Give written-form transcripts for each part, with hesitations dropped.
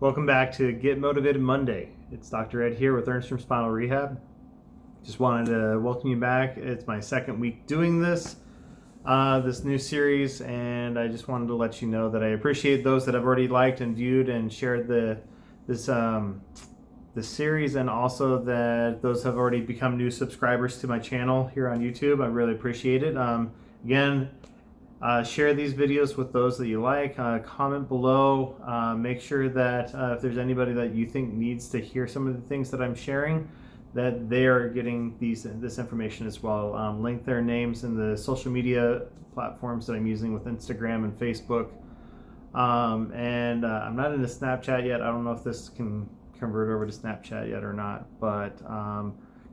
Welcome back to Get Motivated Monday. It's Dr. Ed here with Ernstrom Spinal Rehab. Just wanted to welcome you back. It's my second week doing this new series, and I just wanted to let you know that I appreciate those that have already liked and viewed and shared this series, and also that those have already become new subscribers to my channel here on YouTube. I really appreciate it. Again, share these videos with those that you like. Comment below. Make sure that if there's anybody that you think needs to hear some of the things that I'm sharing, that they are getting this information as well. Link their names in the social media platforms that I'm using with Instagram and Facebook. I'm not into Snapchat yet. I don't know if this can convert over to Snapchat yet or not, but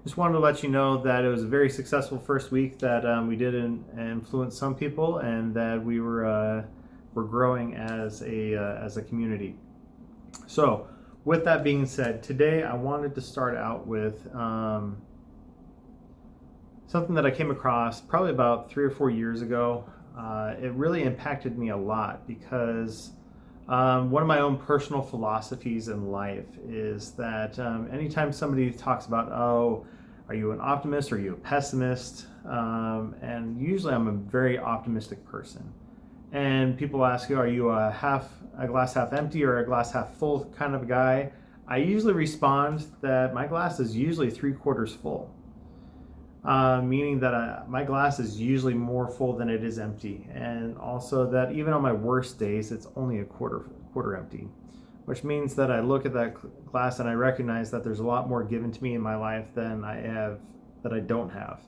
just wanted to let you know that it was a very successful first week, that we did influence some people, and that we're growing as a community. So with that being said, today I wanted to start out with something that I came across probably about 3 or 4 years ago. It really impacted me a lot because one of my own personal philosophies in life is that anytime somebody talks about, oh, are you an optimist or are you a pessimist? And usually I'm a very optimistic person. And people ask you, are you a glass half empty or a glass half full kind of a guy? I usually respond that my glass is usually 3/4 full. Meaning that my glass is usually more full than it is empty, and also that even on my worst days, it's only a quarter empty, which means that I look at that glass and I recognize that there's a lot more given to me in my life than I don't have.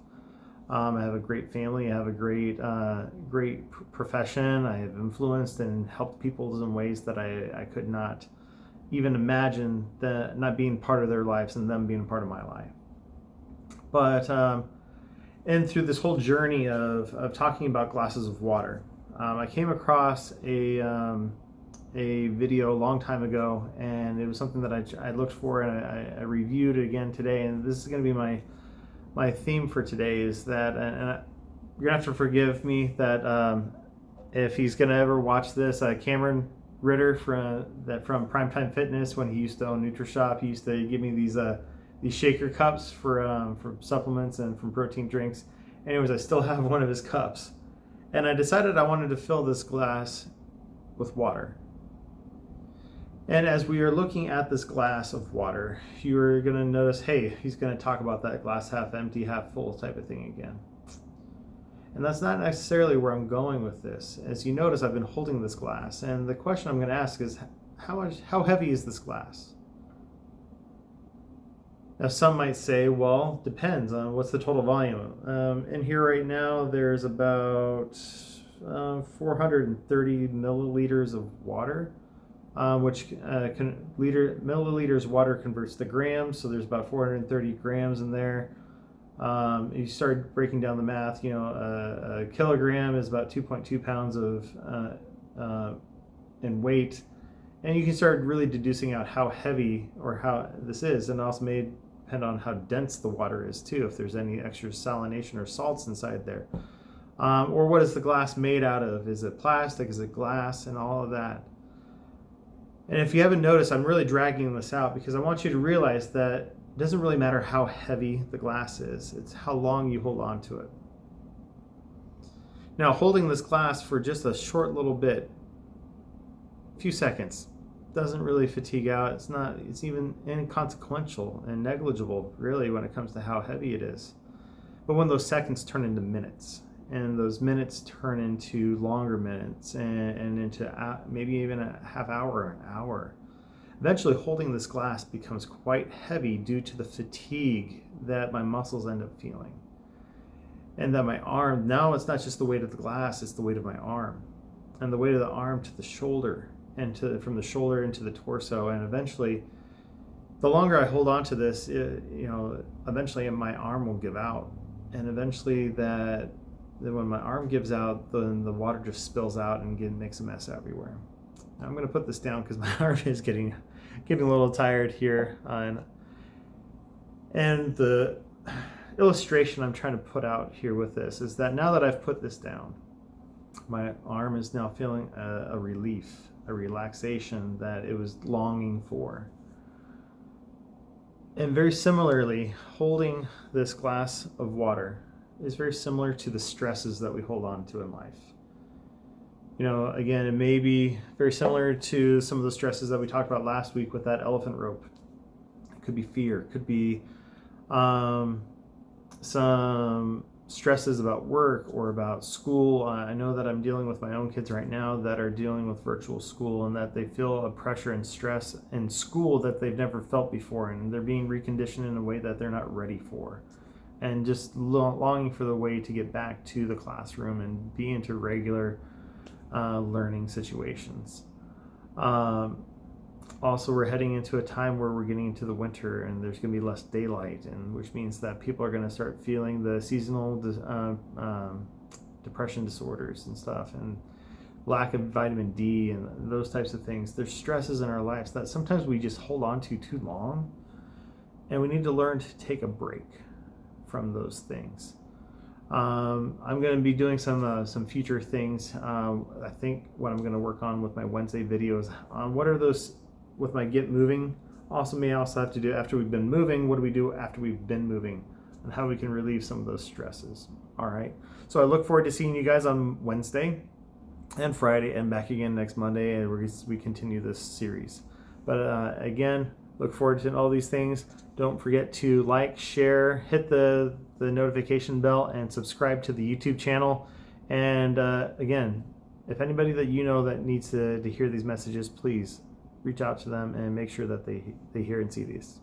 I have a great family. I have a great profession. I have influenced and helped people in ways that I could not even imagine, that not being part of their lives and them being part of my life. But and through this whole journey of talking about glasses of water, I came across a video a long time ago, and it was something that I looked for, and I reviewed it again today. And this is going to be my theme for today, is that, and you're gonna have to forgive me that if he's gonna ever watch this, Cameron Ritter from Primetime Fitness, when he used to own NutriShop, he used to give me these shaker cups for supplements and from protein drinks. Anyways, I still have one of his cups, and I decided I wanted to fill this glass with water. And as we are looking at this glass of water, you're going to notice, hey, he's going to talk about that glass half empty, half full type of thing again. And that's not necessarily where I'm going with this. As you notice, I've been holding this glass, and the question I'm going to ask is, how heavy is this glass? Now, some might say, well, depends on what's the total volume. In here right now, there's about 430 milliliters of water, which milliliters water converts to grams, so there's about 430 grams in there. You start breaking down the math, a kilogram is about 2.2 pounds in weight, and you can start really deducing out how heavy or how this is, and also may depend on how dense the water is too, if there's any extra salination or salts inside there. Or what is the glass made out of? Is it plastic? Is it glass? And all of that. And if you haven't noticed, I'm really dragging this out because I want you to realize that it doesn't really matter how heavy the glass is, it's how long you hold on to it. Now, holding this glass for just a short little bit, a few seconds, doesn't really fatigue out. It's even inconsequential and negligible, really, when it comes to how heavy it is. But when those seconds turn into minutes, and those minutes turn into longer minutes, and into maybe even a half hour or an hour, eventually holding this glass becomes quite heavy due to the fatigue that my muscles end up feeling. And that my arm, now it's not just the weight of the glass, it's the weight of my arm. And the weight of the arm to the shoulder, and from the shoulder into the torso. And eventually, the longer I hold on to this, eventually my arm will give out. And eventually when my arm gives out, then the water just spills out and makes a mess everywhere. Now I'm going to put this down because my arm is getting a little tired here. And the illustration I'm trying to put out here with this is that now that I've put this down, my arm is now feeling a relief, a relaxation that it was longing for. And very similarly, holding this glass of water is very similar to the stresses that we hold on to in life. You know, again, it may be very similar to some of the stresses that we talked about last week with that elephant rope. It could be fear, it could be some stresses about work or about school. I know that I'm dealing with my own kids right now that are dealing with virtual school, and that they feel a pressure and stress in school that they've never felt before, and they're being reconditioned in a way that they're not ready for, and just longing for the way to get back to the classroom and be into regular learning situations. Also, we're heading into a time where we're getting into the winter, and there's going to be less daylight, and which means that people are going to start feeling the seasonal depression disorders and stuff, and lack of vitamin D and those types of things. There's stresses in our lives that sometimes we just hold on to too long, and we need to learn to take a break from those things. I'm going to be doing some future things. I think what I'm going to work on with my Wednesday videos on what are those with my get moving. Also, may also have to do after we've been moving. What do we do after we've been moving, and how we can relieve some of those stresses. All right. So I look forward to seeing you guys on Wednesday and Friday, and back again next Monday, and we continue this series. But again, look forward to all these things. Don't forget to like, share, hit the notification bell, and subscribe to the YouTube channel. And again, if anybody that you know that needs to hear these messages, please reach out to them and make sure that they hear and see these.